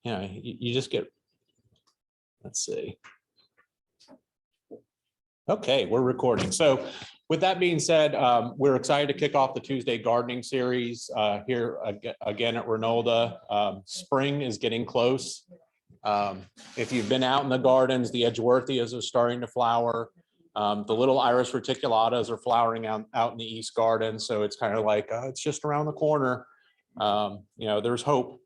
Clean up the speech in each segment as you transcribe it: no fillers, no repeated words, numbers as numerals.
you know, you just get, let's see. Okay, we're recording. So with that being said, we're excited to kick off the Tuesday gardening series here again at Reynolda. Spring is getting close. If you've been out in the gardens, the Edgeworthias are starting to flower. The little Iris reticulatas are flowering out in the East Garden. So it's kind of like, it's just around the corner. You know, there's hope.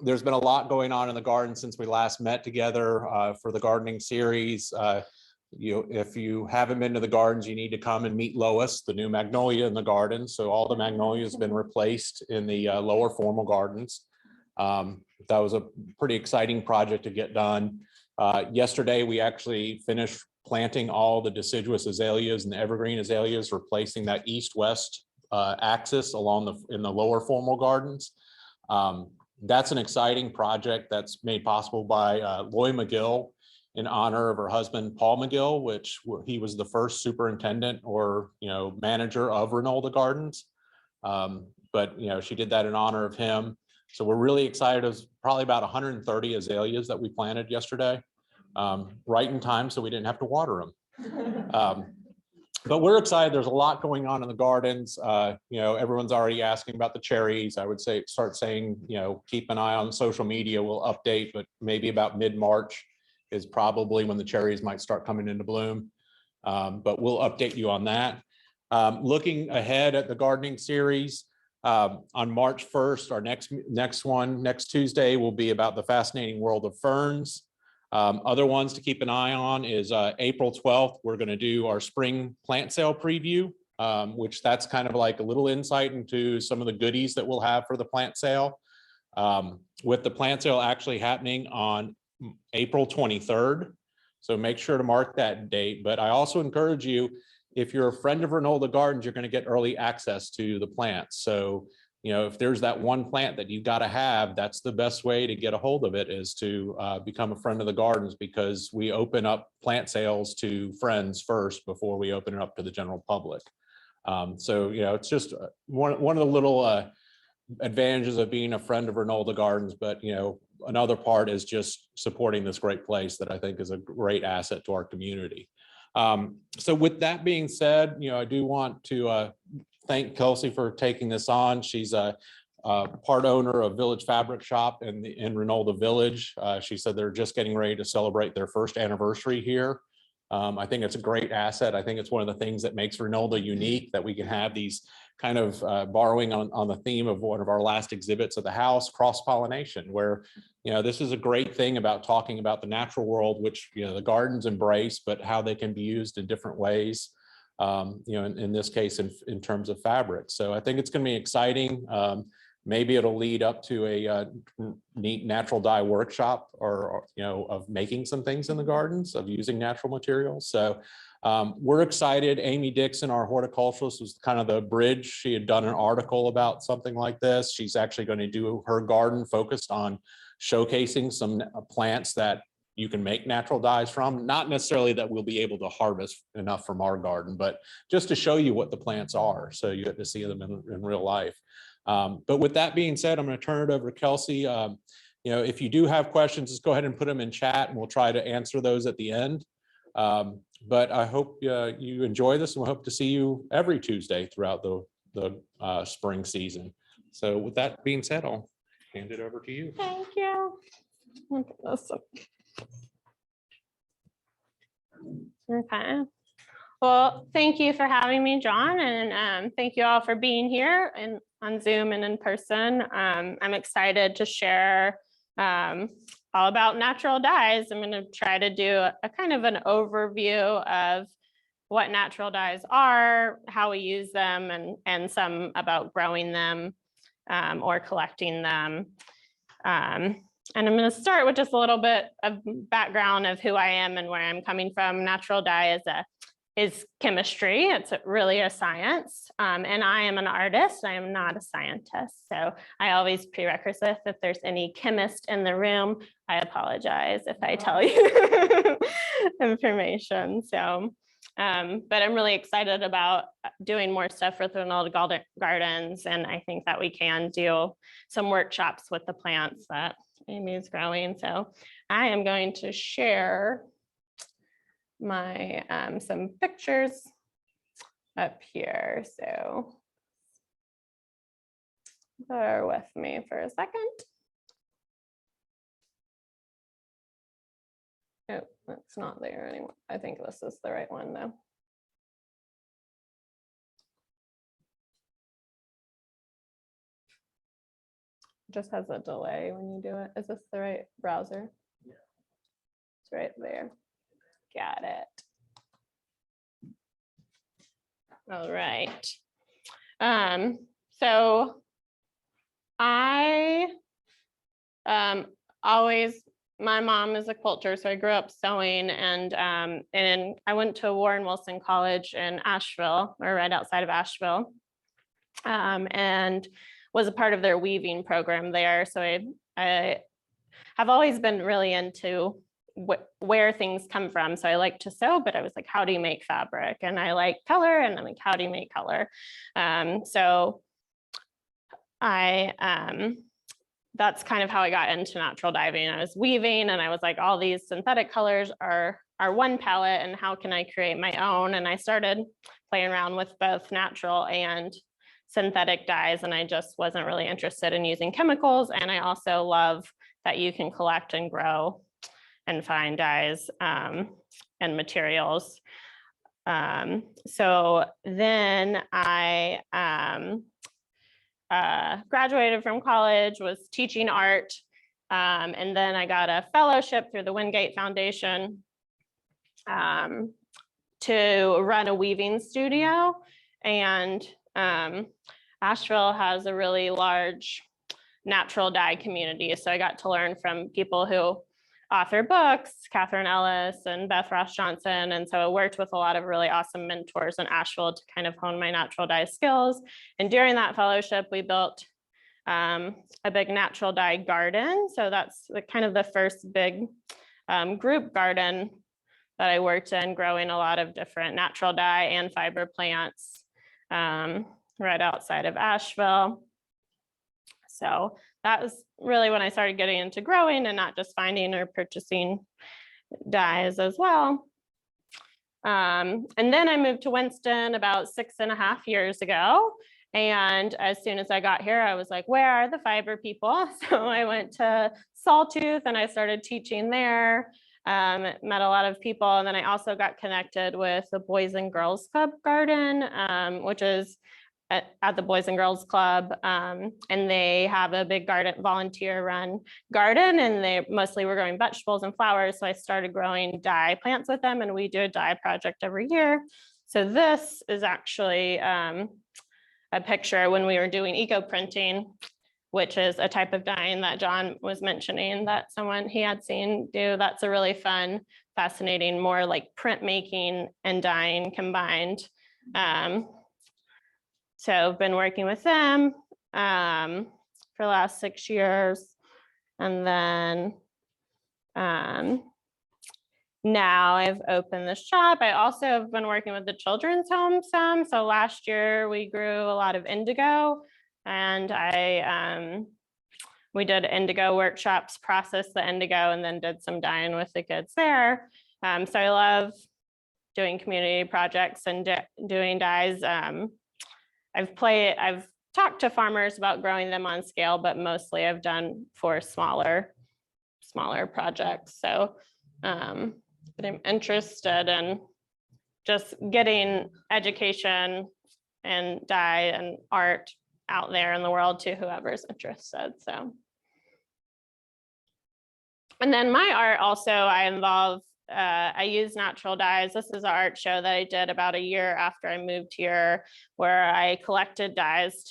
There's been a lot going on in the garden since we last met together for the gardening series. If you haven't been to the gardens, you need to come and meet Lois, the new magnolia in the garden. So all the magnolias have been replaced in the lower formal gardens. That was a pretty exciting project to get done. Yesterday, we actually finished planting all the deciduous azaleas and the evergreen azaleas, replacing that east-west axis in the lower formal gardens. That's an exciting project that's made possible by Loy McGill in honor of her husband, Paul McGill, which he was the first superintendent or, manager of Reynolda Gardens. But, she did that in honor of him. So we're really excited. It was probably about 130 azaleas that we planted yesterday, right in time, so we didn't have to water them. But we're excited. There's a lot going on in the gardens. Everyone's already asking about the cherries. I would say, start saying, keep an eye on social media. We'll update, but maybe about mid-March is probably when the cherries might start coming into bloom. But we'll update you on that. Looking ahead at the gardening series, on March 1st, our next Tuesday will be about the fascinating world of ferns. Other ones to keep an eye on is April 12th, we're going to do our spring plant sale preview, which that's kind of like a little insight into some of the goodies that we'll have for the plant sale. With the plant sale actually happening on April 23rd. So make sure to mark that date. But I also encourage you, if you're a friend of Reynolda Gardens, you're going to get early access to the plants. So, if there's that one plant that you've got to have, that's the best way to get a hold of it, is to become a friend of the gardens, because we open up plant sales to friends first before we open it up to the general public. So, it's just one of the little advantages of being a friend of Reynolda Gardens. But, another part is just supporting this great place that I think is a great asset to our community. So with that being said, I do want to thank Kelsey for taking this on. She's a part owner of Village Fabric Shop in Reynolda Village. She said they're just getting ready to celebrate their first anniversary here. I think it's a great asset. I think it's one of the things that makes Reynolda unique, that we can have these kind of borrowing on the theme of one of our last exhibits at the house, cross-pollination, where, this is a great thing about talking about the natural world, which, the gardens embrace, but how they can be used in different ways, in this case, in terms of fabric. So I think it's going to be exciting. Maybe it'll lead up to a neat natural dye workshop, or of making some things in the gardens, of using natural materials. So we're excited. Amy Dixon, our horticulturalist, was kind of the bridge. She had done an article about something like this. She's actually going to do her garden focused on showcasing some plants that you can make natural dyes from. Not necessarily that we'll be able to harvest enough from our garden, but just to show you what the plants are, so you get to see them in real life. But with that being said, I'm going to turn it over to Kelsey. If you do have questions, just go ahead and put them in chat, and we'll try to answer those at the end. But I hope you enjoy this, and we hope to see you every Tuesday throughout the spring season. So with that being said, I'll hand it over to you. Thank you. Okay. Well, thank you for having me, John, and thank you all for being here and on Zoom and in person. I'm excited to share all about natural dyes. I'm going to try to do a kind of an overview of what natural dyes are, how we use them, and some about growing them or collecting them. And I'm going to start with just a little bit of background of who I am and where I'm coming from. Natural dye is chemistry. It's really a science. And I am an artist. I am not a scientist. So I always prerequisite, if there's any chemist in the room, I apologize if I tell you information. So But I'm really excited about doing more stuff with Reynolda Gardens. And I think that we can do some workshops with the plants that Amy's growing. So I am going to share my some pictures up here. So bear with me for a second. Oh, that's not there anymore. I think this is the right one though. Just has a delay when you do it. Is this the right browser? Yeah. It's right there. Got it. All right. So I always, my mom is a quilter, so I grew up sewing, and I went to Warren Wilson College in Asheville, or right outside of Asheville, and was a part of their weaving program there. So I have always been really into where things come from. So I like to sew, but I was like, how do you make fabric? And I like color, and I'm like, how do you make color? So that's kind of how I got into natural diving. I was weaving, and I was like, all these synthetic colors are one palette, and how can I create my own? And I started playing around with both natural and synthetic dyes, and I just wasn't really interested in using chemicals. And I also love that you can collect and grow and find dyes and materials. So then I graduated from college, was teaching art, and then I got a fellowship through the Wingate Foundation to run a weaving studio. And Asheville has a really large natural dye community. So I got to learn from people who author books, Catherine Ellis and Beth Ross Johnson. And so I worked with a lot of really awesome mentors in Asheville to kind of hone my natural dye skills. And during that fellowship, we built a big natural dye garden. So that's kind of the first big group garden that I worked in, growing a lot of different natural dye and fiber plants right outside of Asheville. So that was really when I started getting into growing and not just finding or purchasing dyes as well. And then I moved to Winston about 6.5 years ago. And as soon as I got here, I was like, where are the fiber people? So I went to Sawtooth and I started teaching there, met a lot of people. And then I also got connected with the Boys and Girls Club garden, which is at the Boys and Girls Club, and they have a big garden, volunteer run garden, and they mostly were growing vegetables and flowers. So I started growing dye plants with them, and we do a dye project every year. So this is actually a picture when we were doing eco printing, which is a type of dyeing that John was mentioning that someone he had seen do. That's a really fun, fascinating, more like printmaking and dyeing combined. So I've been working with them for the last 6 years. And then now I've opened the shop. I also have been working with the children's home some. So last year we grew a lot of indigo, and we did indigo workshops, processed the indigo, and then did some dyeing with the kids there. So I love doing community projects and doing dyes. I've talked to farmers about growing them on scale, but mostly I've done for smaller projects. So, but I'm interested in just getting education and dye and art out there in the world to whoever's interested. So, and then my art also, I use natural dyes. This is an art show that I did about a year after I moved here, where I collected dyes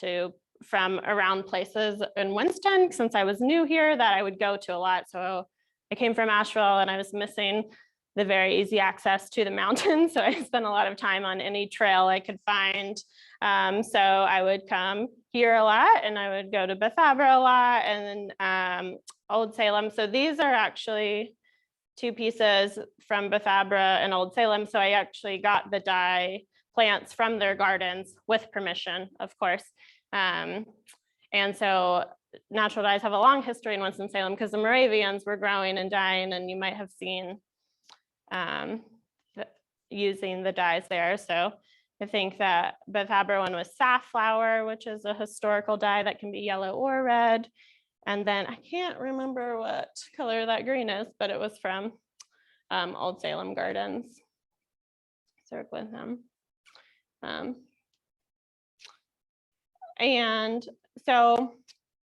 from around places in Winston, since I was new here, that I would go to a lot. So I came from Asheville and I was missing the very easy access to the mountains. So I spent a lot of time on any trail I could find. So I would come here a lot, and I would go to Bethabara a lot, and then Old Salem. So these are actually 2 pieces from Bethabara and Old Salem. So I actually got the dye plants from their gardens with permission, of course. And so natural dyes have a long history in Winston-Salem because the Moravians were growing and dyeing, and you might have seen using the dyes there. So I think that Bethabara one was safflower, which is a historical dye that can be yellow or red. And then I can't remember what color that green is, but it was from Old Salem Gardens. Circling them. And so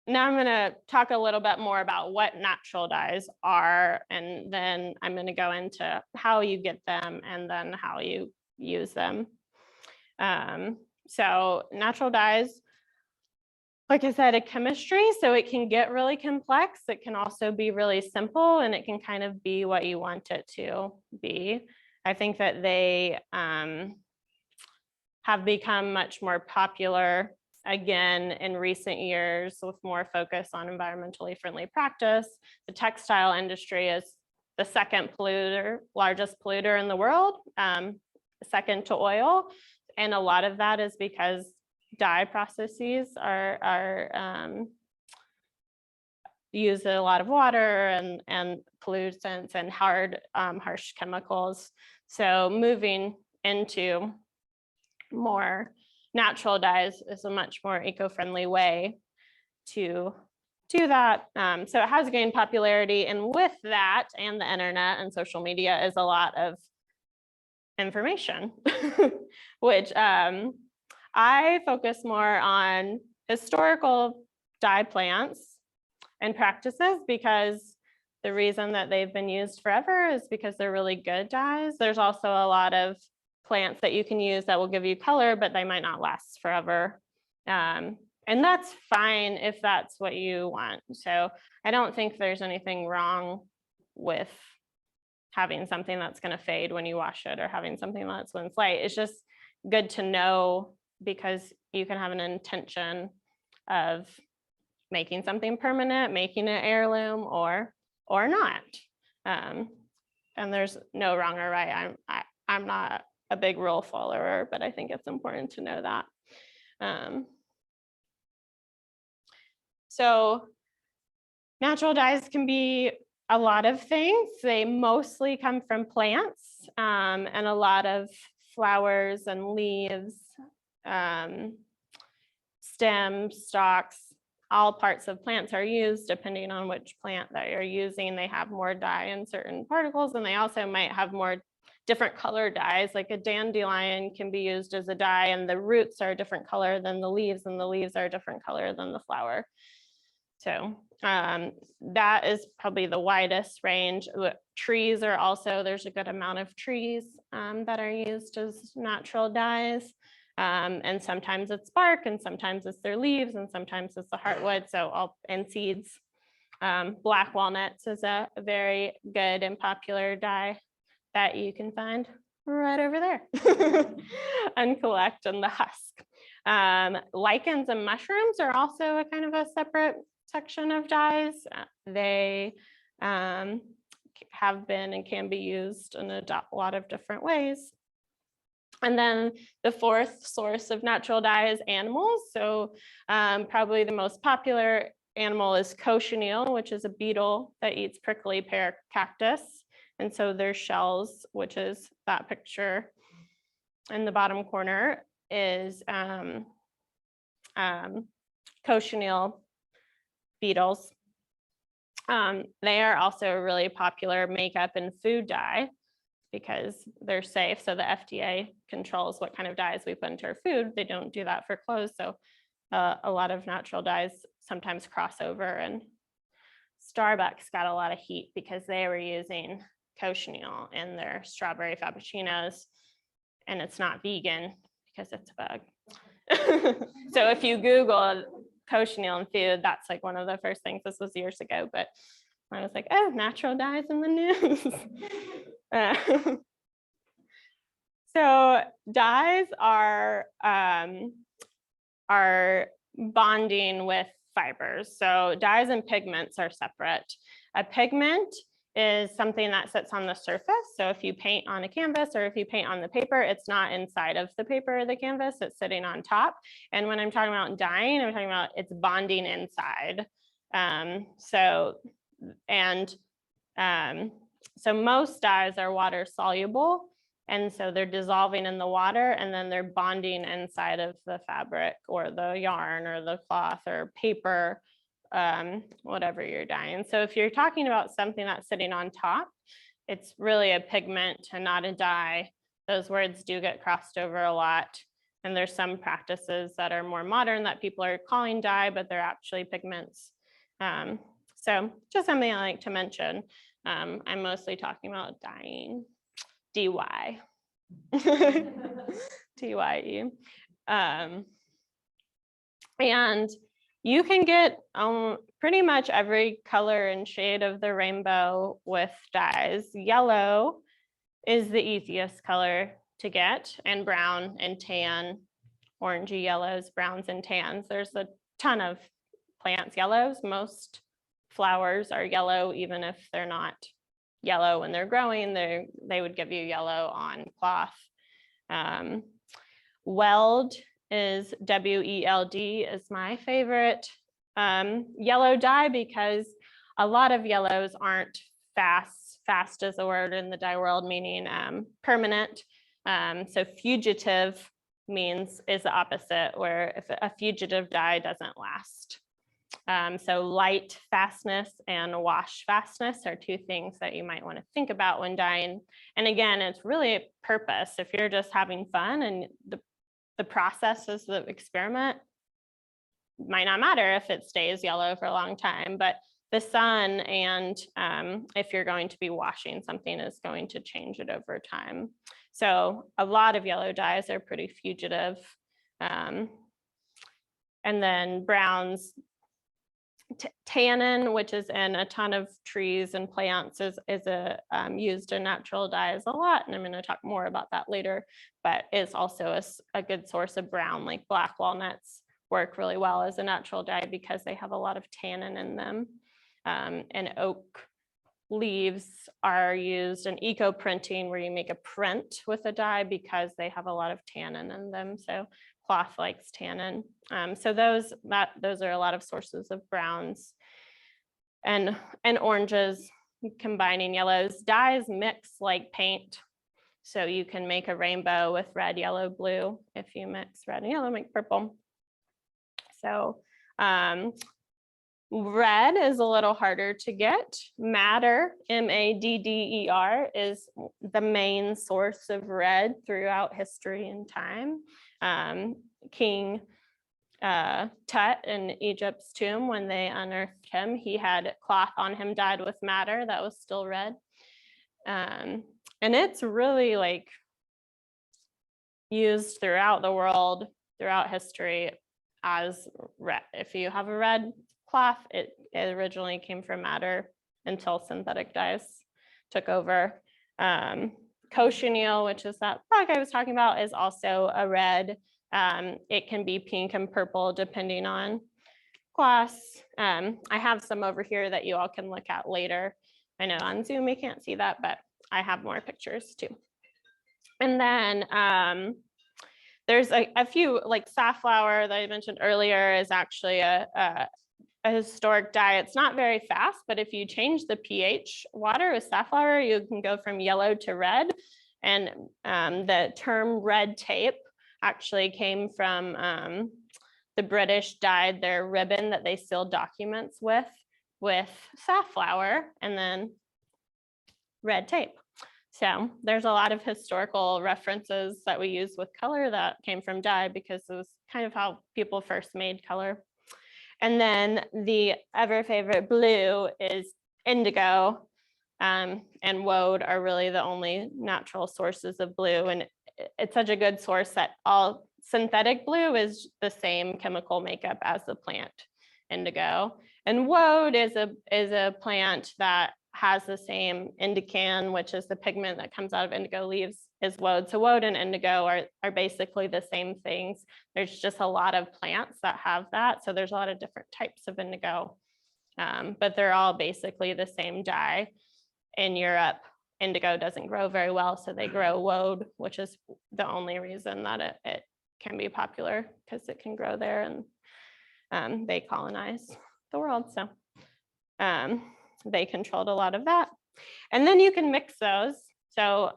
now I'm going to talk a little bit more about what natural dyes are, and then I'm going to go into how you get them and then how you use them. So natural dyes, like I said, a chemistry, so it can get really complex. It can also be really simple, and it can kind of be what you want it to be. I think that they have become much more popular again in recent years with more focus on environmentally friendly practice. The textile industry is the second largest polluter in the world, second to oil. And a lot of that is because dye processes use a lot of water and pollutants and harsh chemicals. So moving into more natural dyes is a much more eco-friendly way to do that. So it has gained popularity, and with that and the internet and social media is a lot of information, which I focus more on historical dye plants and practices, because the reason that they've been used forever is because they're really good dyes. There's also a lot of plants that you can use that will give you color, but they might not last forever. And that's fine if that's what you want. So I don't think there's anything wrong with having something that's going to fade when you wash it, or having something that's when it's light. It's just good to know, because you can have an intention of making something permanent, making it heirloom, or not. And there's no wrong or right. I'm not a big rule follower, but I think it's important to know that. So natural dyes can be a lot of things. They mostly come from plants, and a lot of flowers and leaves, stems, stalks, all parts of plants are used. Depending on which plant that you're using, they have more dye in certain particles, and they also might have more different color dyes. Like a dandelion can be used as a dye, and the roots are a different color than the leaves, and the leaves are a different color than the flower. So that is probably the widest range. Trees are also, there's a good amount of trees that are used as natural dyes. And sometimes it's bark, and sometimes it's their leaves, and sometimes it's the heartwood, and seeds. Black walnuts is a very good and popular dye that you can find right over there and collect in the husk. Lichens and mushrooms are also a kind of a separate section of dyes. They have been and can be used in a lot of different ways. And then the fourth source of natural dye is animals. So probably the most popular animal is cochineal, which is a beetle that eats prickly pear cactus. And so their shells, which is that picture in the bottom corner, is cochineal beetles. They are also a really popular makeup and food dye because they're safe. So the FDA controls what kind of dyes we put into our food. They don't do that for clothes. So a lot of natural dyes sometimes cross over, and Starbucks got a lot of heat because they were using cochineal in their strawberry frappuccinos, and it's not vegan because it's a bug. So if you Google cochineal in food, that's like one of the first things. This was years ago, but I was like, oh, natural dyes in the news. So dyes are bonding with fibers. So dyes and pigments are separate. A pigment is something that sits on the surface. So if you paint on a canvas or if you paint on the paper, it's not inside of the paper or the canvas, it's sitting on top. And when I'm talking about dyeing, I'm talking about it's bonding inside. So most dyes are water soluble. And so they're dissolving in the water and then they're bonding inside of the fabric or the yarn or the cloth or paper, whatever you're dyeing. So if you're talking about something that's sitting on top, it's really a pigment and not a dye. Those words do get crossed over a lot. And there's some practices that are more modern that people are calling dye, but they're actually pigments. So just something I like to mention. I'm mostly talking about dyeing, DY. DYE. And you can get pretty much every color and shade of the rainbow with dyes. Yellow is the easiest color to get, and brown and tan, orangey yellows, browns and tans. There's a ton of plants yellows. Most flowers are yellow, even if they're not yellow when they're growing, they would give you yellow on cloth. Weld is W-E-L-D is my favorite yellow dye because a lot of yellows aren't fast. Fast is a word in the dye world meaning permanent. So fugitive is the opposite, where if a fugitive dye doesn't last. So light fastness and wash fastness are two things that you might want to think about when dyeing. And again, it's really a purpose. If you're just having fun and the process is the experiment, might not matter if it stays yellow for a long time, but the sun and if you're going to be washing something is going to change it over time. So a lot of yellow dyes are pretty fugitive. And then browns, tannin, which is in a ton of trees and plants, is used in natural dyes a lot. And I'm going to talk more about that later, but it's also a good source of brown, like black walnuts work really well as a natural dye because they have a lot of tannin in them. And oak leaves are used in eco printing where you make a print with a dye because they have a lot of tannin in them. So cloth likes tannin. So those are a lot of sources of browns and oranges, combining yellows. Dyes mix like paint. So you can make a rainbow with red, yellow, blue. If you mix red and yellow, make purple. So red is a little harder to get. Madder, M-A-D-D-E-R, is the main source of red throughout history and time. King Tut in Egypt's tomb, when they unearthed him, he had cloth on him dyed with madder that was still red. And it's really like used throughout the world, throughout history as red. If you have a red cloth, it originally came from madder until synthetic dyes took over. Cochineal, which is that frog I was talking about, is also a red. It can be pink and purple depending on cloths. I have some over here that you all can look at later. I know on Zoom you can't see that, but I have more pictures too. And then there's a few, like safflower that I mentioned earlier is actually a historic dye. It's not very fast, but if you change the pH water with safflower, you can go from yellow to red. And the term red tape actually came from the British dyed their ribbon that they sealed documents with safflower and then red tape. So there's a lot of historical references that we use with color that came from dye because it was kind of how people first made color. And then the ever favorite blue is indigo, and woad are really the only natural sources of blue. And it's such a good source that all synthetic blue is the same chemical makeup as the plant indigo. And woad is a plant that has the same indican, which is the pigment that comes out of indigo leaves, is woad. So woad and indigo are basically the same things. There's just a lot of plants that have that. So there's a lot of different types of indigo, but they're all basically the same dye. in Europe, indigo doesn't grow very well, so they grow woad, which is the only reason that it can be popular, because it can grow there, and they colonize the world. So they controlled a lot of that. And then you can mix those. So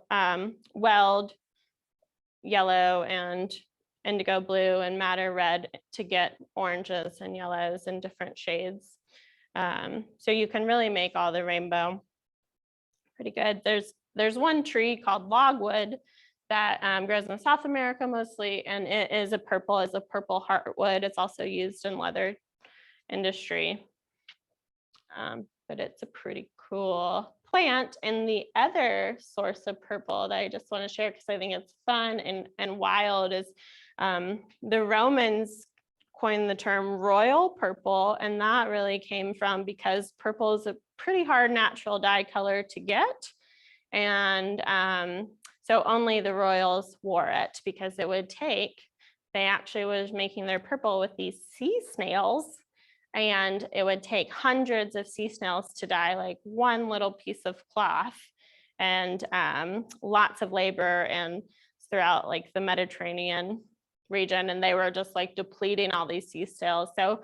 weld yellow and indigo blue and madder red to get oranges and yellows in different shades. So you can really make all the rainbow pretty good. There's one tree called logwood that grows in South America mostly, and it is a purple heartwood. It's also used in leather industry, but it's a pretty cool plant. And the other source of purple that I just want to share, because I think it's fun and wild, is the Romans coined the term royal purple, and that really came from because purple is a pretty hard natural dye color to get, and so only the royals wore it, because it would take, they actually was making their purple with these sea snails, and it would take hundreds of sea snails to dye like one little piece of cloth, and lots of labor and throughout like the Mediterranean region, and they were just like depleting all these sea snails. So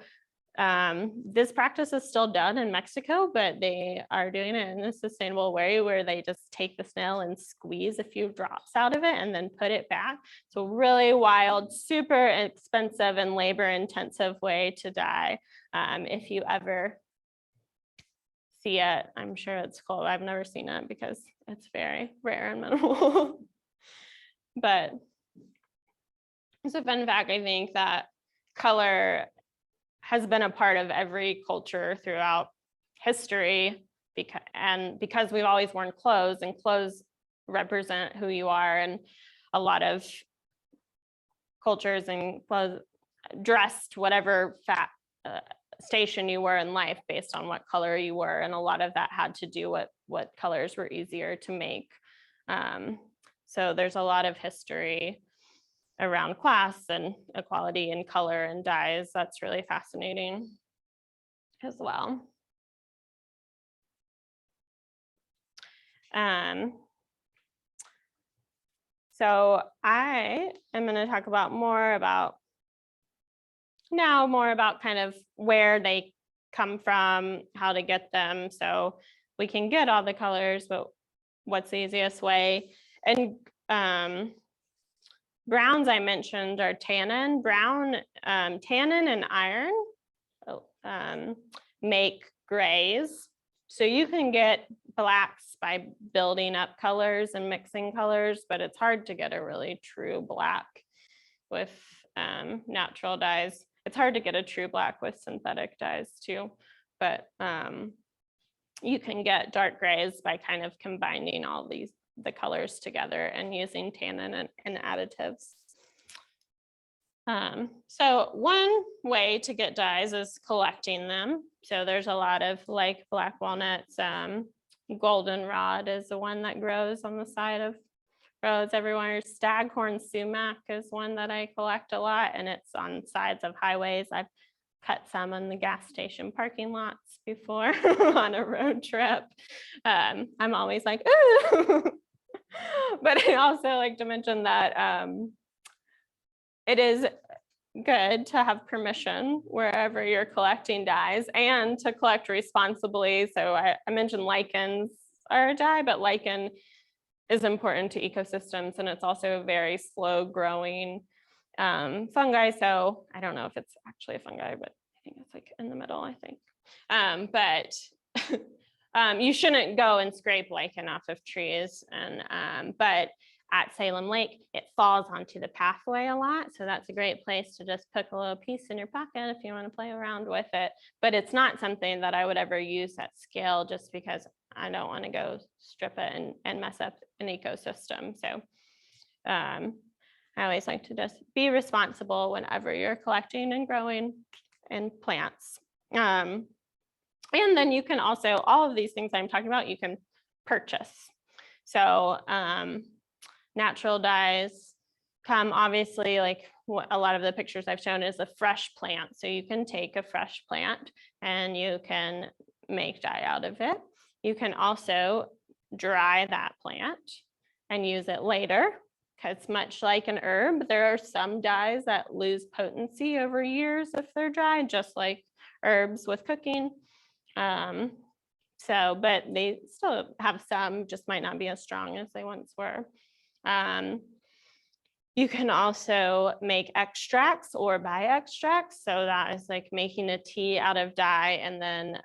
this practice is still done in Mexico, but they are doing it in a sustainable way where they just take the snail and squeeze a few drops out of it and then put it back. So really wild, super expensive and labor intensive way to dye. If you ever see it, I'm sure it's cool. I've never seen it because it's very rare and minimal. But it's a fun fact, I think, that color has been a part of every culture throughout history, because we've always worn clothes, and clothes represent who you are, and a lot of cultures and clothes dressed whatever station you were in life based on what color you were, and a lot of that had to do with what colors were easier to make. So there's a lot of history around class and equality in color and dyes. That's really fascinating as well. So I am going to talk about more about kind of where they come from, how to get them. So we can get all the colors, but what's the easiest way? And browns I mentioned are tannin. Tannin and iron make grays. So you can get blacks by building up colors and mixing colors, but it's hard to get a really true black with natural dyes. It's hard to get a true black with synthetic dyes too, but you can get dark grays by kind of combining all the colors together and using tannin and additives. So one way to get dyes is collecting them. So there's a lot of, like, black walnuts, goldenrod is the one that grows on the side of roads everywhere. Staghorn sumac is one that I collect a lot, and it's on sides of highways. I've cut some in the gas station parking lots before on a road trip. I'm always like, ooh. But I also like to mention that it is good to have permission wherever you're collecting dyes, and to collect responsibly. So I mentioned lichens are a dye, but lichen is important to ecosystems, and it's also a very slow growing fungi. So I don't know if it's actually a fungi, but I think it's like in the middle, I think. But you shouldn't go and scrape lichen off of trees. And but at Salem Lake, it falls onto the pathway a lot. So that's a great place to just pick a little piece in your pocket if you want to play around with it. But it's not something that I would ever use at scale, just because I don't want to go strip it and mess up an ecosystem. So I always like to just be responsible whenever you're collecting and growing in plants. And then you can also, all of these things I'm talking about, you can purchase. So natural dyes come, obviously, like what a lot of the pictures I've shown is a fresh plant. So you can take a fresh plant and you can make dye out of it. You can also dry that plant and use it later, because much like an herb, there are some dyes that lose potency over years if they're dried, just like herbs with cooking. But they still have some, just might not be as strong as they once were. You can also make extracts or buy extracts. So that is like making a tea out of dye and then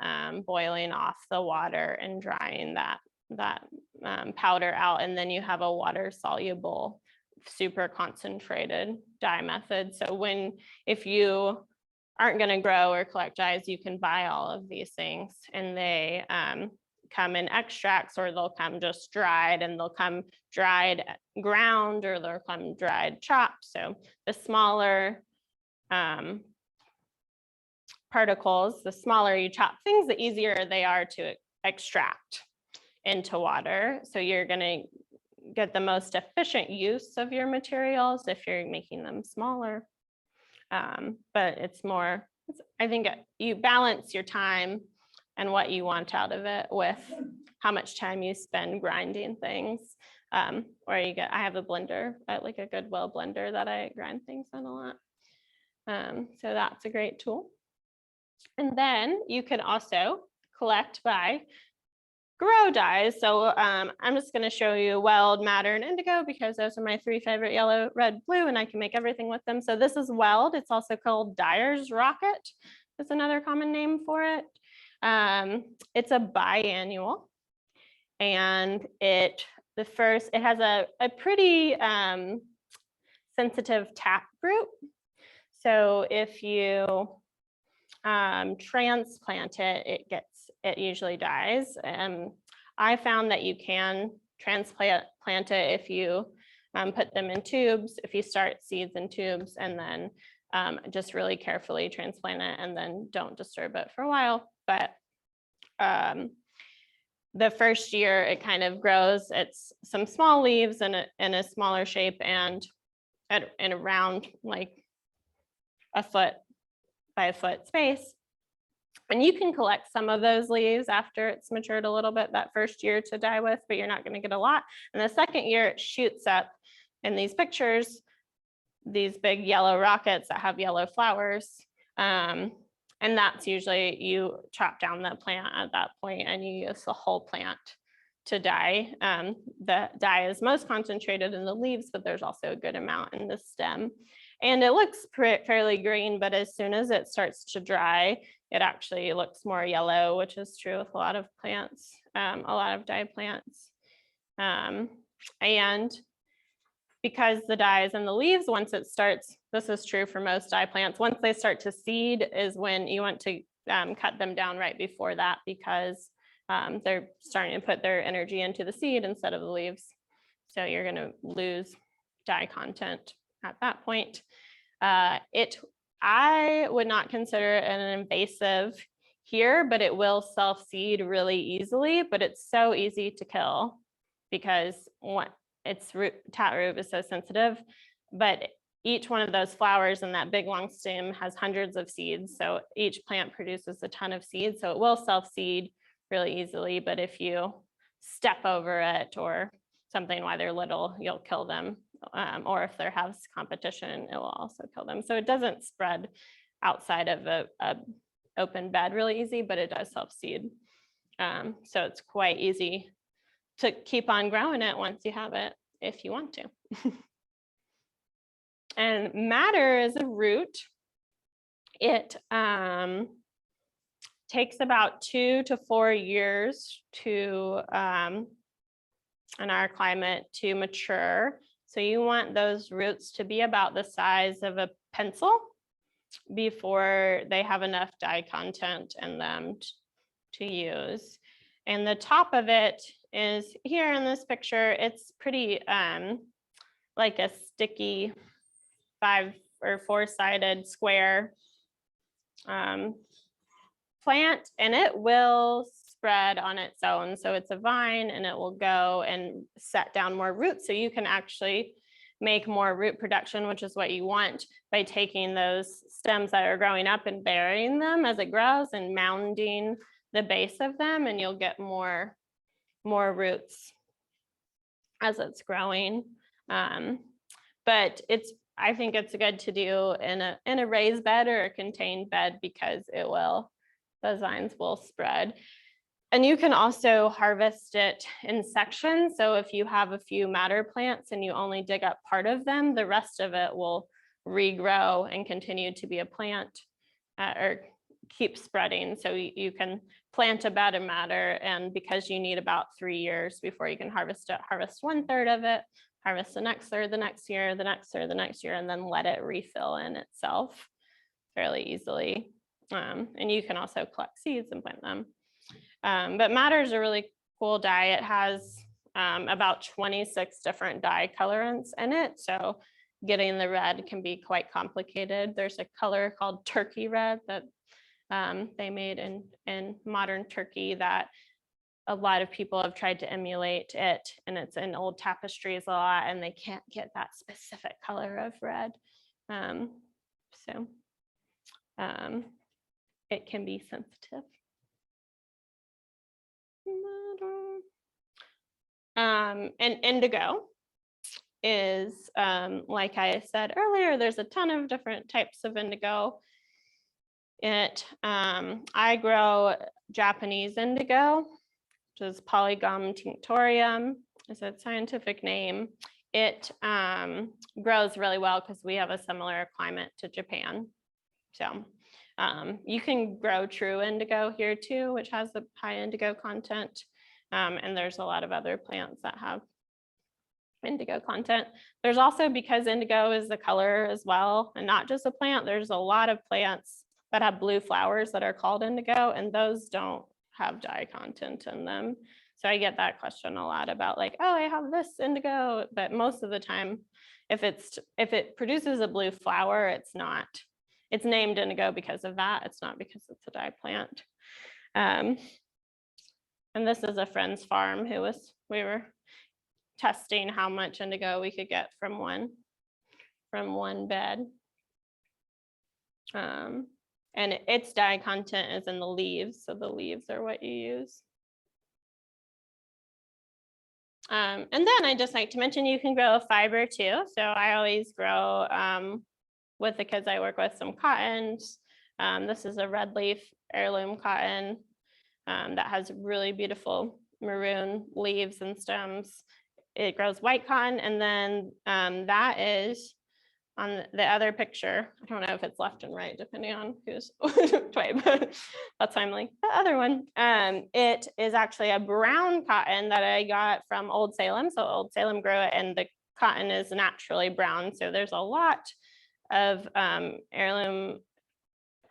boiling off the water and drying that powder out. And then you have a water soluble, super concentrated dye method. So if you aren't going to grow or collect dyes, you can buy all of these things, and they come in extracts, or they'll come just dried, and they'll come dried ground, or they'll come dried chopped. So the smaller particles, the smaller you chop things, the easier they are to extract into water. So you're going to get the most efficient use of your materials if you're making them smaller. But it's more, I think you balance your time and what you want out of it with how much time you spend grinding things. I have a blender, like a Goodwill blender that I grind things in a lot. So that's a great tool. And then you can also collect by grow dyes. So I'm just going to show you weld, madder, and indigo, because those are my 3 favorite: yellow, red, blue, and I can make everything with them. So this is weld. It's also called dyer's rocket. That's another common name for it. It's a biannual, and it has a pretty sensitive tap group. So if you transplant it, it usually dies. I found that you can transplant it if you put them in tubes, if you start seeds in tubes, and then just really carefully transplant it, and then don't disturb it for a while. But the first year it kind of grows, it's some small leaves in a smaller shape, and in around like a foot by a foot space. And you can collect some of those leaves after it's matured a little bit that first year to dye with, but you're not going to get a lot. And the second year it shoots up in these pictures, these big yellow rockets that have yellow flowers. And that's usually, you chop down the plant at that point and you use the whole plant to dye. The dye is most concentrated in the leaves, but there's also a good amount in the stem. And it looks fairly green, but as soon as it starts to dry, it actually looks more yellow, which is true with a lot of plants, a lot of dye plants. And because the dye is in the leaves, once it starts, this is true for most dye plants, once they start to seed is when you want to cut them down right before that, because they're starting to put their energy into the seed instead of the leaves. So you're going to lose dye content at that point. I would not consider it an invasive here, but it will self-seed really easily, but it's so easy to kill because its taproot is so sensitive. But each one of those flowers in that big long stem has hundreds of seeds. So each plant produces a ton of seeds. So it will self-seed really easily, but if you step over it or something while they're little, you'll kill them. Or if there has competition, it will also kill them. So it doesn't spread outside of a open bed really easy, but it does self-seed. So it's quite easy to keep on growing it once you have it, if you want to. And madder is a root. It takes about 2 to 4 years to, in our climate, to mature. So you want those roots to be about the size of a pencil before they have enough dye content in them to use. And the top of it is here in this picture. It's pretty like a sticky 5 or 4-sided square plant, and it will spread on its own. So it's a vine, and it will go and set down more roots. So you can actually make more root production, which is what you want, by taking those stems that are growing up and burying them as it grows and mounding the base of them, and you'll get more more roots as it's growing. But I think it's good to do in a raised bed or a contained bed because the vines will spread. And you can also harvest it in sections. So if you have a few madder plants and you only dig up part of them, the rest of it will regrow and continue to be a plant or keep spreading. So you can plant a bed of madder, and because you need about 3 years before you can harvest it, harvest 1/3 of it, harvest the next third the next year, the next third the next year, and then let it refill in itself fairly easily. And you can also collect seeds and plant them. But madder is a really cool dye. It has about 26 different dye colorants in it. So getting the red can be quite complicated. There's a color called turkey red that they made in modern Turkey that a lot of people have tried to emulate it, and it's in old tapestries a lot, and they can't get that specific color of red. It can be sensitive. And indigo is, like I said earlier, there's a ton of different types of indigo. I grow Japanese indigo, which is Polygum tinctorium is its scientific name. It grows really well because we have a similar climate to Japan. So you can grow true indigo here too, which has a high indigo content. And there's a lot of other plants that have indigo content. There's also, because indigo is the color as well, and not just a plant, there's a lot of plants that have blue flowers that are called indigo, and those don't have dye content in them. So I get that question a lot about like, oh, I have this indigo, but most of the time, if it produces a blue flower, it's named indigo because of that. It's not because it's a dye plant. And this is a friend's farm we were testing how much indigo we could get from one bed. And its dye content is in the leaves. So the leaves are what you use. And then I just like to mention you can grow a fiber too. So I always grow with the kids I work with some cottons. This is a red leaf heirloom cotton that has really beautiful maroon leaves and stems. It grows white cotton, and then that is on the other picture. I don't know if it's left and right, depending on who's twice, but that's why I'm like the other one. It is actually a brown cotton that I got from Old Salem. So Old Salem grew it, and the cotton is naturally brown. So there's a lot of heirloom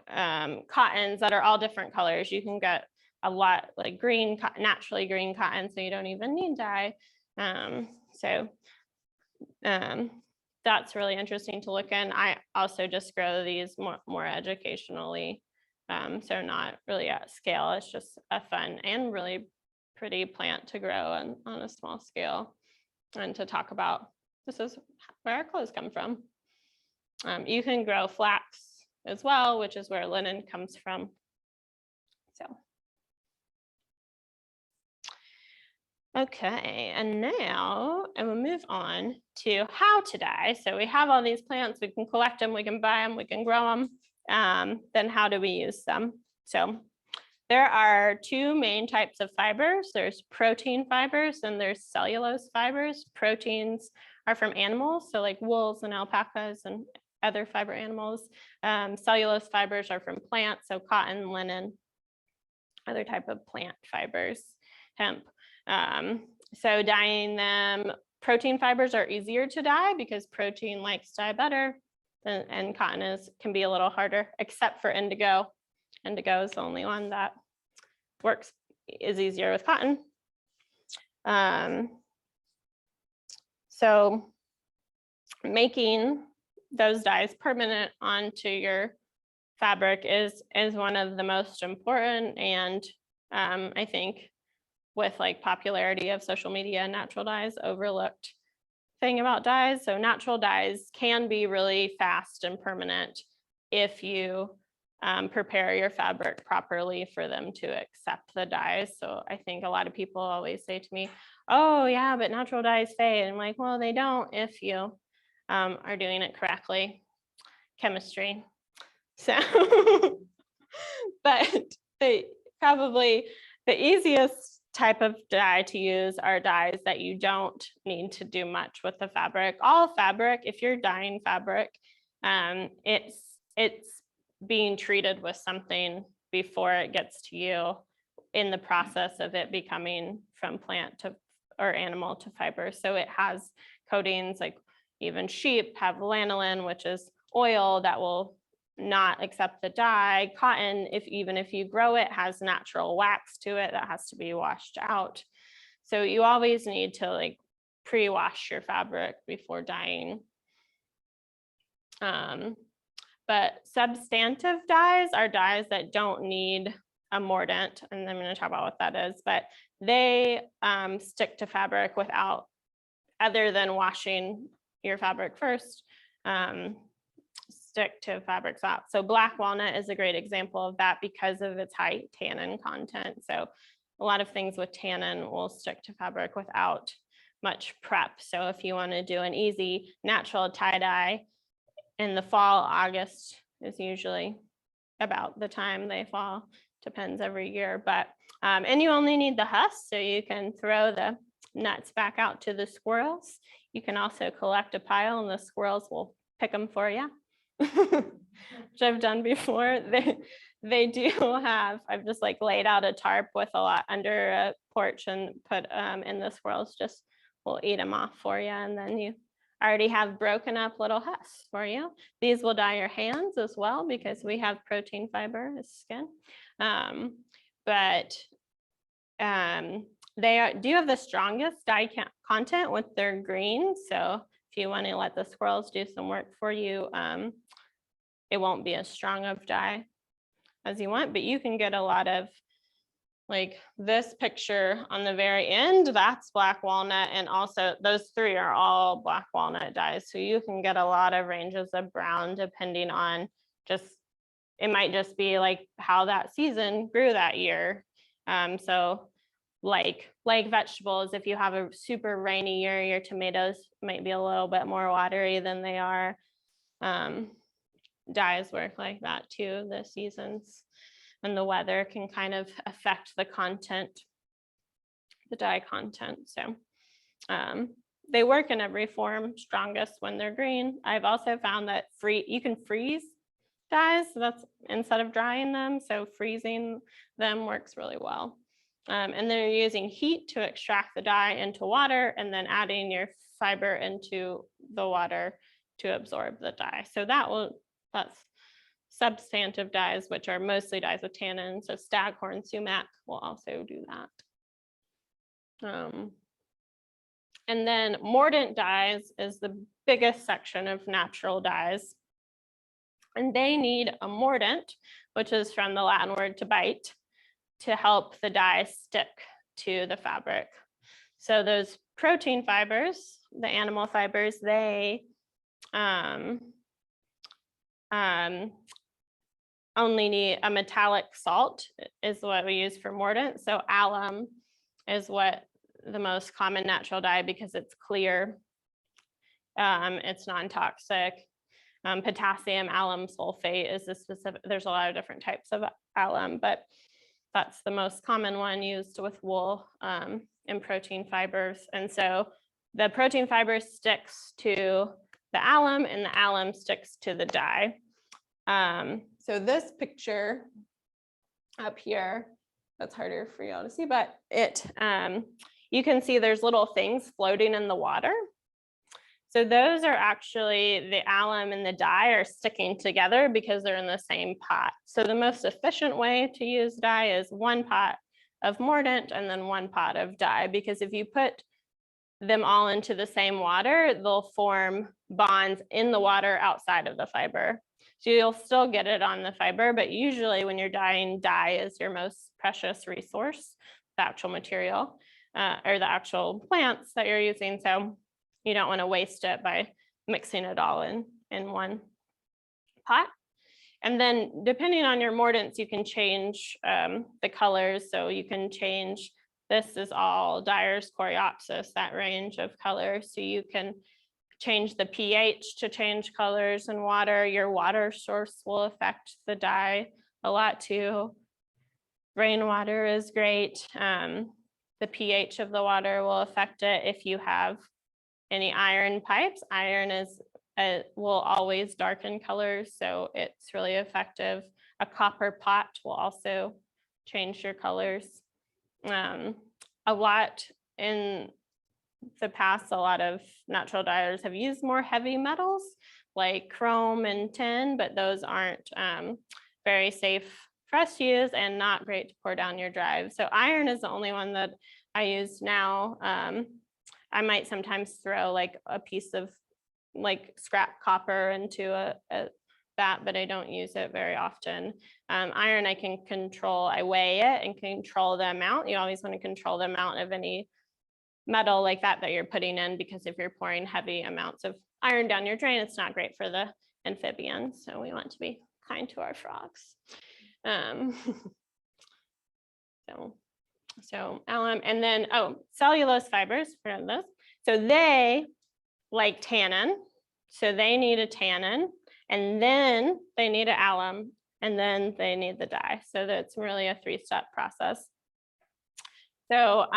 cottons that are all different colors. You can get a lot like green, naturally green cotton, so you don't even need dye. That's really interesting to look in. I also just grow these more educationally, so not really at scale. It's just a fun and really pretty plant to grow on a small scale, and to talk about. This is where our clothes come from. You can grow flax as well, which is where linen comes from. So. Okay, and now I will move on to how to dye. So we have all these plants, we can collect them, we can buy them, we can grow them. Then how do we use them? So there are two main types of fibers. There's protein fibers and there's cellulose fibers. Proteins are from animals, so like wolves and alpacas and other fiber animals. Cellulose fibers are from plants, so cotton, linen, other type of plant fibers, hemp. So dyeing them, protein fibers are easier to dye because protein likes dye better and cotton can be a little harder, except for indigo. Indigo is the only one that is easier with cotton. So making those dyes permanent onto your fabric is one of the most important, and I think with like popularity of social media, natural dyes overlooked thing about dyes. So natural dyes can be really fast and permanent if you prepare your fabric properly for them to accept the dyes. So I think a lot of people always say to me, oh yeah, but natural dyes fade. And I'm like, well, they don't if you are doing it correctly. Chemistry. So, but probably the easiest type of dye to use are dyes that you don't need to do much with the fabric. All fabric, if you're dyeing fabric, it's being treated with something before it gets to you in the process of it becoming from plant to or animal to fiber. So it has coatings, like even sheep have lanolin, which is oil that will not accept the dye. Cotton, even if you grow it, has natural wax to it that has to be washed out. So you always need to like pre-wash your fabric before dyeing. But substantive dyes are dyes that don't need a mordant, and I'm going to talk about what that is, but they stick to fabric without, other than washing your fabric first, stick to fabrics out. So black walnut is a great example of that because of its high tannin content. So a lot of things with tannin will stick to fabric without much prep. So if you want to do an easy natural tie-dye in the fall, August is usually about the time they fall, depends every year, but and you only need the husk, so you can throw the nuts back out to the squirrels. You can also collect a pile and the squirrels will pick them for you, which I've done before. They do have, I've just like laid out a tarp with a lot under a porch and put and the squirrels just will eat them off for you, and then you already have broken up little husks for you. These will dye your hands as well because we have protein fiber as skin. But they do have the strongest dye content with their green. So if you want to let the squirrels do some work for you, it won't be as strong of dye as you want, but you can get a lot of, like this picture on the very end, that's black walnut, and also those three are all black walnut dyes. So you can get a lot of ranges of brown depending on just, it might just be like how that season grew that year. So like vegetables, if you have a super rainy year, your tomatoes might be a little bit more watery than they are. Dyes work like that too, the seasons and the weather can kind of affect the content, the dye content. So they work in every form, strongest when they're green. I've also found that you can freeze dyes, so that's instead of drying them. So freezing them works really well. And they're using heat to extract the dye into water and then adding your fiber into the water to absorb the dye. So that's substantive dyes, which are mostly dyes with tannin. So staghorn sumac will also do that. And then mordant dyes is the biggest section of natural dyes. And they need a mordant, which is from the Latin word to bite, to help the dye stick to the fabric. So those protein fibers, the animal fibers, they only need a metallic salt is what we use for mordant. So alum is what the most common natural dye because it's clear, it's non-toxic. Potassium alum sulfate is a specific, there's a lot of different types of alum, but that's the most common one used with wool and protein fibers. And so the protein fiber sticks to the alum and the alum sticks to the dye. So this picture up here, that's harder for y'all to see, but you can see there's little things floating in the water. So those are actually the alum and the dye are sticking together because they're in the same pot. So the most efficient way to use dye is one pot of mordant and then one pot of dye, because if you put them all into the same water, they'll form bonds in the water outside of the fiber. So you'll still get it on the fiber, but usually when you're dyeing, dye is your most precious resource, the actual material or the actual plants that you're using. So you don't want to waste it by mixing it all in one pot. And then depending on your mordants, you can change the colors. So you can change, this is all Dyer's Coreopsis, that range of colors. So you can change the pH to change colors in water. Your water source will affect the dye a lot too. Rainwater is great. The pH of the water will affect it. If you have any iron pipes, iron will always darken colors, so it's really effective. A copper pot will also change your colors. A lot in the past, a lot of natural dyers have used more heavy metals like chrome and tin, but those aren't very safe for us to use and not great to pour down your drive. So iron is the only one that I use now. I might sometimes throw like a piece of like scrap copper into that, but I don't use it very often. Iron I can control, I weigh it and control the amount. You always want to control the amount of any metal like that you're putting in, because if you're pouring heavy amounts of iron down your drain, it's not great for the amphibians. So we want to be kind to our frogs. So alum, and then, cellulose fibers, for this. So they like tannin, so they need a tannin, and then they need an alum, and then they need the dye. So that's really a 3-step process. So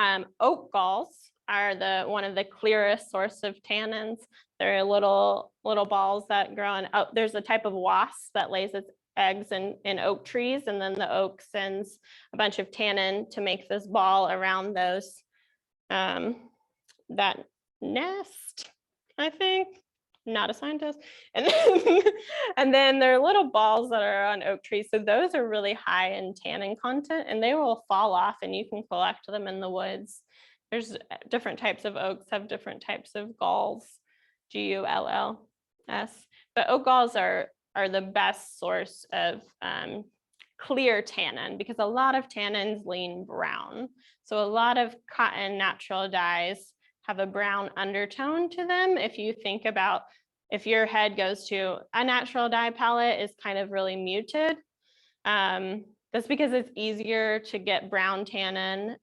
oak galls are one of the clearest source of tannins. They're little balls that grow in. There's a type of wasp that lays its eggs in oak trees, and then the oak sends a bunch of tannin to make this ball around those that nest, I think. Not a scientist. And then there are little balls that are on oak trees. So those are really high in tannin content, and they will fall off and you can collect them in the woods. There's different types of oaks have different types of galls, Gulls. But oak galls are the best source of clear tannin, because a lot of tannins lean brown. So a lot of cotton natural dyes have a brown undertone to them. If you think about, if your head goes to a natural dye palette is kind of really muted, that's because it's easier to get brown tannin,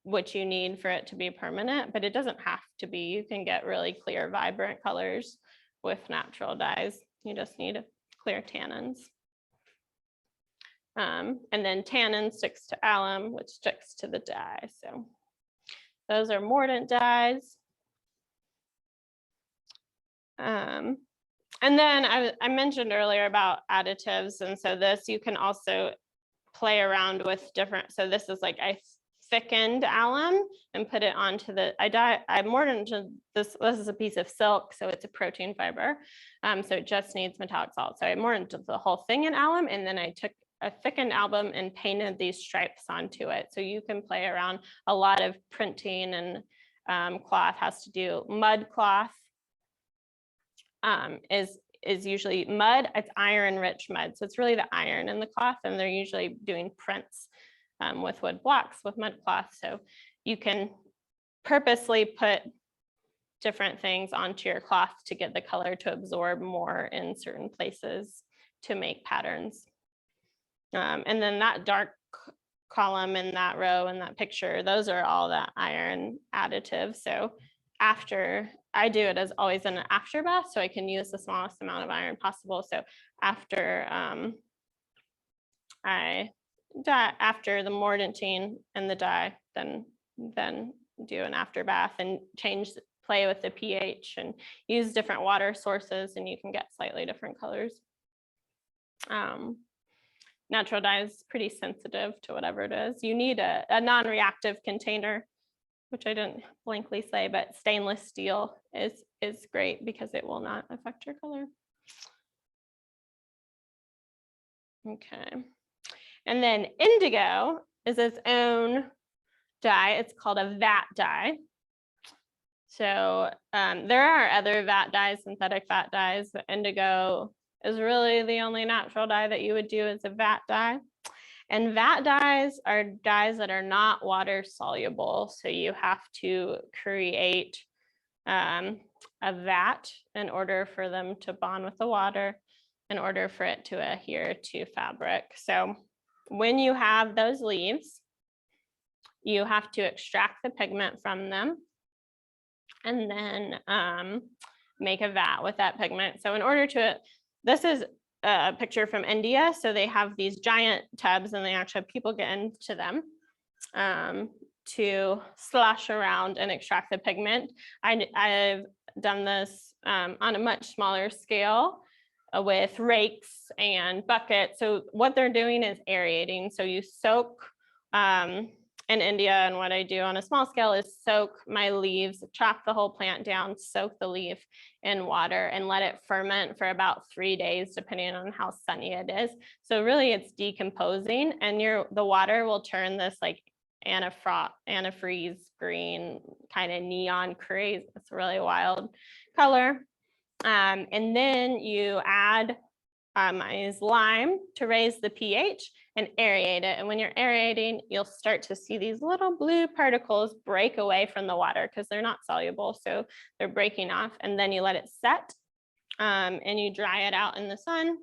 which you need for it to be permanent, but it doesn't have to be. You can get really clear, vibrant colors with natural dyes. You just need clear tannins. And then tannin sticks to alum, which sticks to the dye. So those are mordant dyes. And then I mentioned earlier about additives. And so this, you can also play around with different, so this is like I thickened alum and put it onto the, I mordant this is a piece of silk, so it's a protein fiber. So it just needs metallic salt. So I mordant the whole thing in alum, and then I took a thickened album and painted these stripes onto it. So you can play around. A lot of printing and cloth has to do, mud cloth is usually mud. It's iron rich mud. So it's really the iron in the cloth, and they're usually doing prints with wood blocks with mud cloth. So you can purposely put different things onto your cloth to get the color to absorb more in certain places to make patterns. And then that dark column in that row in that picture, those are all that iron additive. So after, I do it as always in an after bath, so I can use the smallest amount of iron possible. So after after the mordanting and the dye, then do an after bath and play with the pH and use different water sources, and you can get slightly different colors. Natural dye is pretty sensitive to whatever it is. You need a non-reactive container, which I didn't blankly say, but stainless steel is great because it will not affect your color. Okay. And then indigo is its own dye. It's called a vat dye. So there are other vat dyes, synthetic vat dyes, but indigo is really the only natural dye that you would do as a vat dye. And vat dyes are dyes that are not water soluble. So you have to create a vat in order for them to bond with the water. in order for it to adhere to fabric. So when you have those leaves, you have to extract the pigment from them and then make a vat with that pigment. So in order to, this is a picture from India. So they have these giant tubs and they actually have people get into them to slosh around and extract the pigment. I've done this on a much smaller scale with rakes and buckets. So what they're doing is aerating. So you soak in India, and what I do on a small scale is soak my leaves, chop the whole plant down, soak the leaf in water and let it ferment for about 3 days, depending on how sunny it is. So really it's decomposing, and the water will turn this like antifreeze green kind of neon craze. It's a really wild color. And then you add is lime to raise the pH and aerate it. And when you're aerating, you'll start to see these little blue particles break away from the water because they're not soluble. So they're breaking off, and then you let it set and you dry it out in the sun.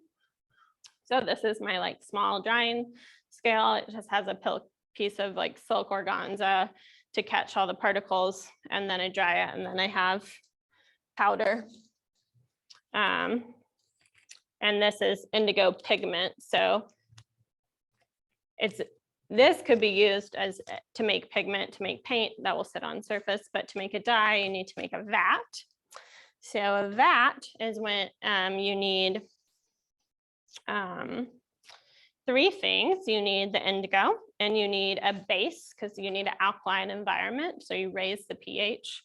So this is my like small drying scale. It just has a piece of like silk organza to catch all the particles, and then I dry it, and then I have powder. And this is indigo pigment. So this could be used as to make pigment, to make paint that will sit on surface, but to make a dye, you need to make a vat. So a vat is when you need 3 things. You need the indigo, and you need a base because you need an alkaline environment. So you raise the pH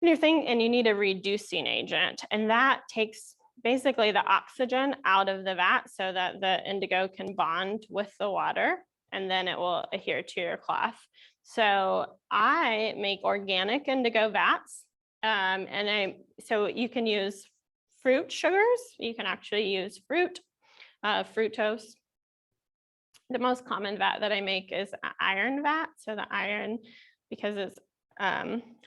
in your thing, and you need a reducing agent. And that takes basically the oxygen out of the vat so that the indigo can bond with the water, and then it will adhere to your cloth. So I make organic indigo vats. So you can use fruit sugars. You can actually use fruit, fructose. The most common vat that I make is an iron vat. So the iron, because it's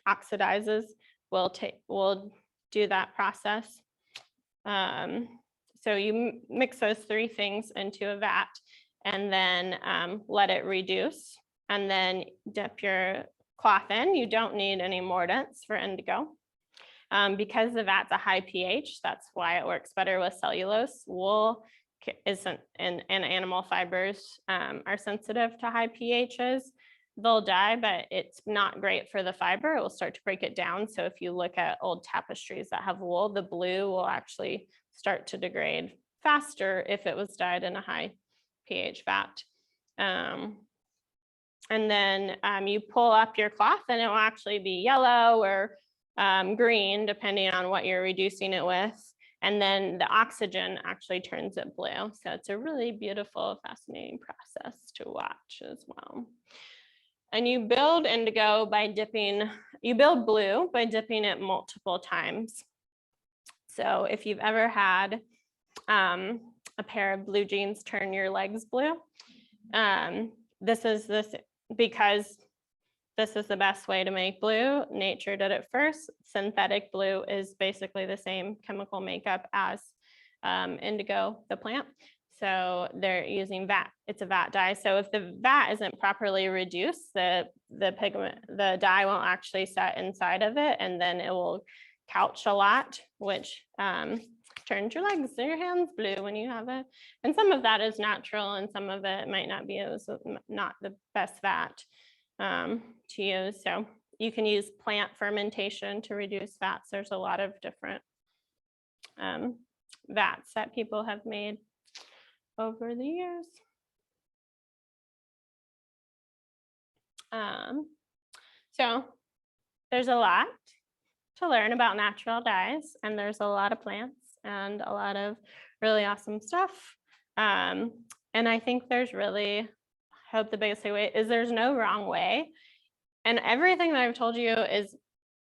oxidizes, will do that process. So you mix those 3 things into a vat and then let it reduce, and then dip your cloth in. You don't need any mordants for indigo. Because the vat's a high pH, that's why it works better with cellulose. Wool isn't, and animal fibers are sensitive to high pHs. They'll die, but it's not great for the fiber. It will start to break it down. So if you look at old tapestries that have wool, the blue will actually start to degrade faster if it was dyed in a high pH vat. And then you pull up your cloth, and it will actually be yellow or green, depending on what you're reducing it with. And then the oxygen actually turns it blue. So it's a really beautiful, fascinating process to watch as well. And you build indigo by you build blue by dipping it multiple times. So if you've ever had a pair of blue jeans turn your legs blue, because this is the best way to make blue. Nature did it first. Synthetic blue is basically the same chemical makeup as indigo, the plant. So they're using vat. It's a vat dye. So if the vat isn't properly reduced, the pigment, the dye won't actually set inside of it, and then it will couch a lot, which turns your legs or your hands blue when you have it. And some of that is natural, and some of it might not be. It was not the best vat to use. So you can use plant fermentation to reduce fats. There's a lot of different vats that people have made over the years. So there's a lot to learn about natural dyes, and there's a lot of plants and a lot of really awesome stuff. And I think there's really, I hope the biggest takeaway is there's no wrong way. And everything that I've told you is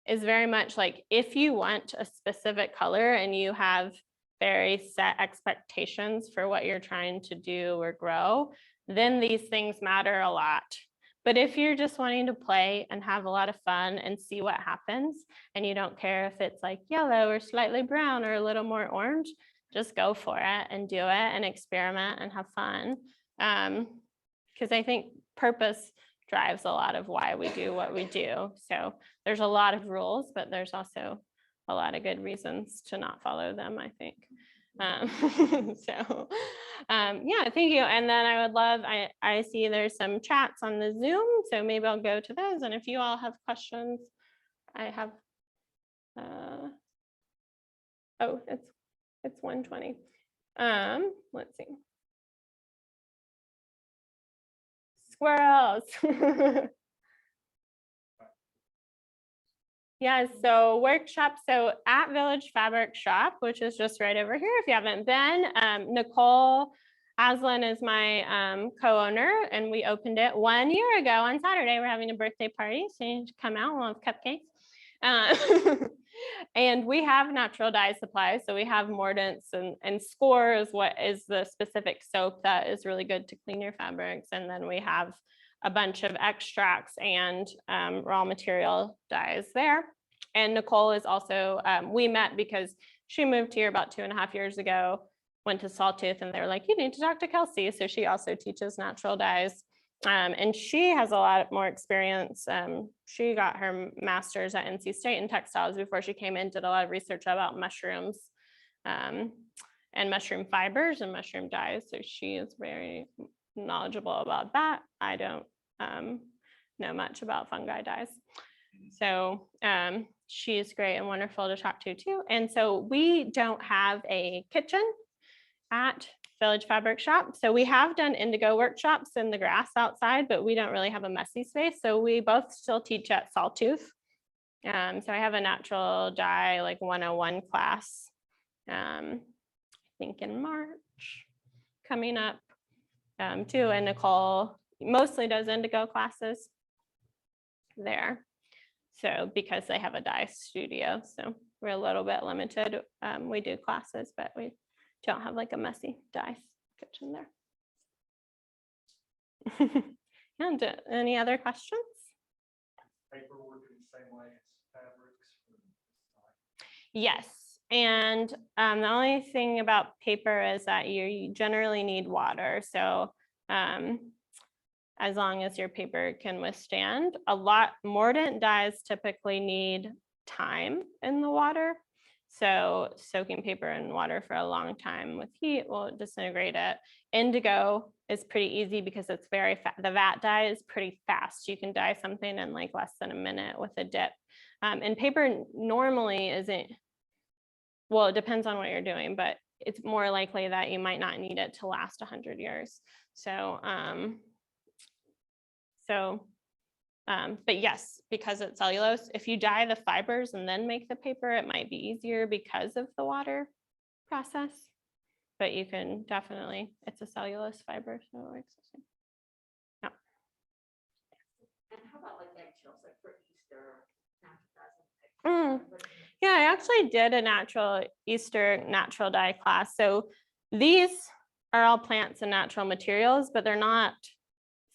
very much like, if you want a specific color and you have very set expectations for what you're trying to do or grow, then these things matter a lot. But if you're just wanting to play and have a lot of fun and see what happens, and you don't care if it's like yellow or slightly brown or a little more orange, just go for it and do it and experiment and have fun. Because I think purpose drives a lot of why we do what we do. So there's a lot of rules, but there's also a lot of good reasons to not follow them, I think. Yeah, thank you. And then I would love, I see there's some chats on the Zoom, so maybe I'll go to those. And if you all have questions, I have, oh, it's 1:20. Let's see. Squirrels. Yeah, so workshop, so at Village Fabric Shop, which is just right over here if you haven't been, Nicole Aslan is my co-owner, and we opened it 1 year ago on Saturday. We're having a birthday party, so you should come out, we'll have cupcakes. And we have natural dye supplies, so we have mordants, and Score is what is the specific soap that is really good to clean your fabrics, and then we have a bunch of extracts and raw material dyes there. And Nicole is also, we met because she moved here about 2.5 years ago, went to Sawtooth, and they were like, you need to talk to Kelsey. So she also teaches natural dyes. And she has a lot more experience. She got her master's at NC State in textiles before she came in, did a lot of research about mushrooms and mushroom fibers and mushroom dyes. So she is very knowledgeable about that. I don't know much about fungi dyes. So she's great and wonderful to talk to too. And so we don't have a kitchen at Village Fabric Shop. So we have done indigo workshops in the grass outside, but we don't really have a messy space. So we both still teach at Sawtooth. So I have a natural dye like 101 class, I think in March coming up too. And Nicole mostly does indigo classes there. So because they have a dye studio, so we're a little bit limited. We do classes, but we don't have like a messy dye kitchen there. And any other questions? Paperwork in the same way as fabrics? Yes. And the only thing about paper is that you generally need water. So as long as your paper can withstand, mordant dyes typically need time in the water. So soaking paper in water for a long time with heat will disintegrate it. Indigo is pretty easy because it's very fast. The vat dye is pretty fast. You can dye something in like less than a minute with a dip. And paper normally isn't, well, it depends on what you're doing, but it's more likely that you might not need it to last 100 years. So, but yes, because it's cellulose, if you dye the fibers and then make the paper, it might be easier because of the water process. But you can definitely, it's a cellulose fiber, so it works the same. Yeah. And how about like eggshells, like for Easter? Yeah, I actually did a natural Easter natural dye class. So these are all plants and natural materials, but they're not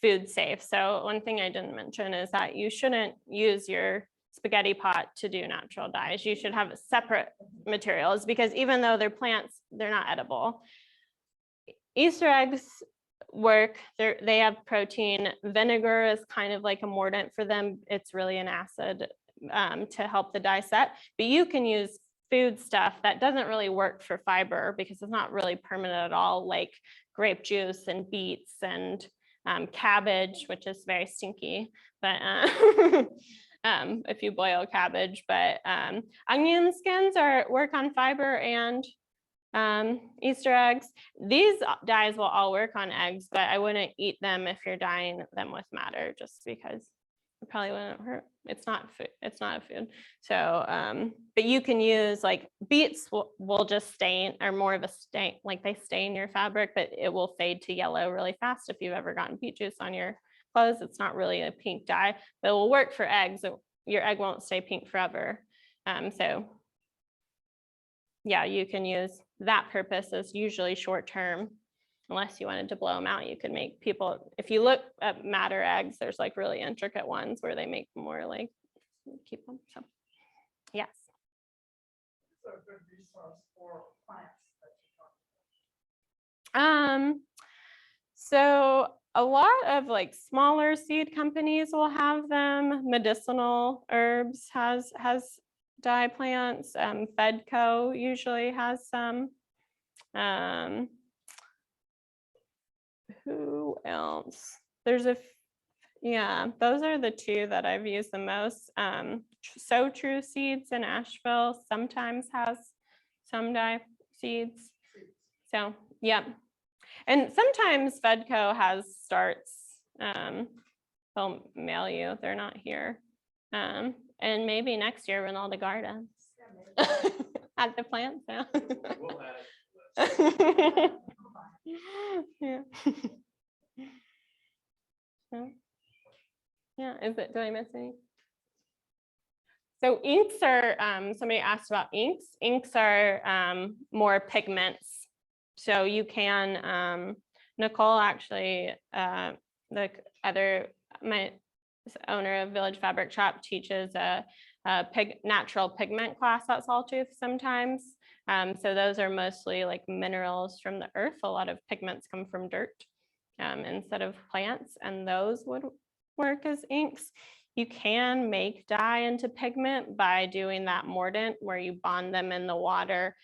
food safe. So one thing I didn't mention is that you shouldn't use your spaghetti pot to do natural dyes. You should have separate materials because even though they're plants, they're not edible. Easter eggs work. They have protein. Vinegar is kind of like a mordant for them. It's really an acid to help the dye set, but you can use food stuff that doesn't really work for fiber because it's not really permanent at all, like grape juice and beets and cabbage, which is very stinky, but if you boil cabbage, but onion skins work on fiber and Easter eggs. These dyes will all work on eggs, but I wouldn't eat them if you're dyeing them with madder, just because it probably wouldn't hurt. It's not food. It's not a food. So, but you can use like beets will just stain, or more of a stain, like they stain your fabric, but it will fade to yellow really fast. If you've ever gotten beet juice on your clothes, it's not really a pink dye, but it will work for eggs. Your egg won't stay pink forever. So yeah, you can use that purpose as usually short term. Unless you wanted to blow them out, you could make people, if you look at madder eggs, there's like really intricate ones where they make more like keep them. So yes. It's a good resource for plants that you So a lot of like smaller seed companies will have them. Medicinal Herbs has dye plants. Fedco usually has some. Who else? There's yeah, those are the two that I've used the most. So True Seeds in Asheville sometimes has some dye seeds. So, yeah. And sometimes Fedco has starts, they'll mail you, they're not here. And maybe next year, Reynolda Gardens. At the plant sale. We'll add it to the list. Yeah. So, yeah, do I miss any? So inks are, somebody asked about inks. Inks are more pigments. So you can, Nicole actually, the my owner of Village Fabric Shop teaches a natural pigment class at Sawtooth sometimes. So those are mostly like minerals from the earth. A lot of pigments come from dirt instead of plants, and those would work as inks. You can make dye into pigment by doing that mordant where you bond them in the water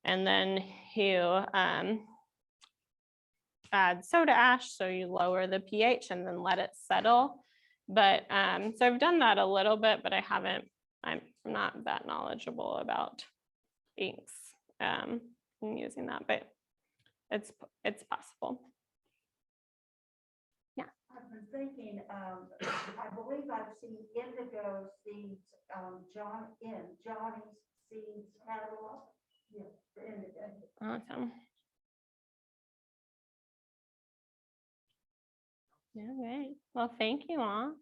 and then you add soda ash, so you lower the pH and then let it settle. But so I've done that a little bit, but I'm not that knowledgeable about inks and using that, but it's possible. I've been thinking, I believe I've seen indigo seeds, Johnny's seeds catalog. Yeah, for indigo. Awesome. All right. Well, thank you all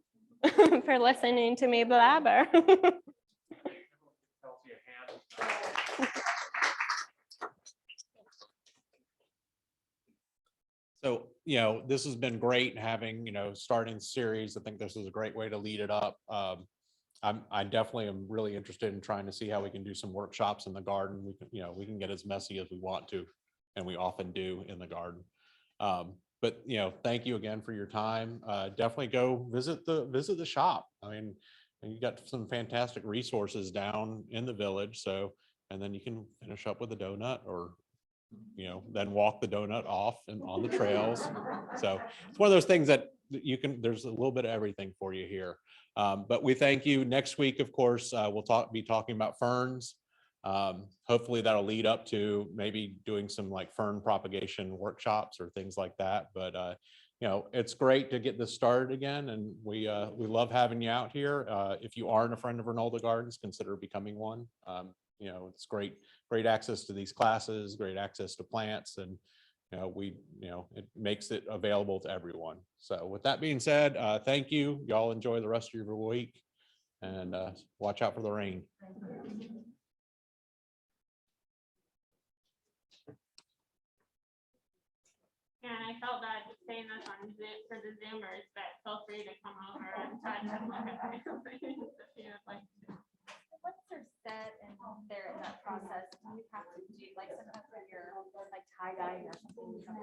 for listening to me blabber. Kelsey a hand. So, this has been great having, starting the series. I think this is a great way to lead it up. I definitely am really interested in trying to see how we can do some workshops in the garden. We can get as messy as we want to, and we often do in the garden. But thank you again for your time. Definitely go visit the shop. I mean, you got some fantastic resources down in the village. So, and then you can finish up with a donut or then walk the donut off and on the trails. So it's one of those things that there's a little bit of everything for you here. But we thank you. Next week, of course, we'll be talking about ferns. Hopefully that'll lead up to maybe doing some like fern propagation workshops or things like that. But it's great to get this started again, and we love having you out here. If you aren't a friend of Reynolda Gardens, consider becoming one. It's great access to these classes, great access to plants, and it makes it available to everyone. So with that being said, thank you. Y'all enjoy the rest of your week, and watch out for the rain. And I felt bad saying this on Zoom for the Zoomers, but feel free to come over and touch and look at my if you would like to. Once they're set and they're in that process, do you have to do like sometimes when you're like tie dyeing or something, you have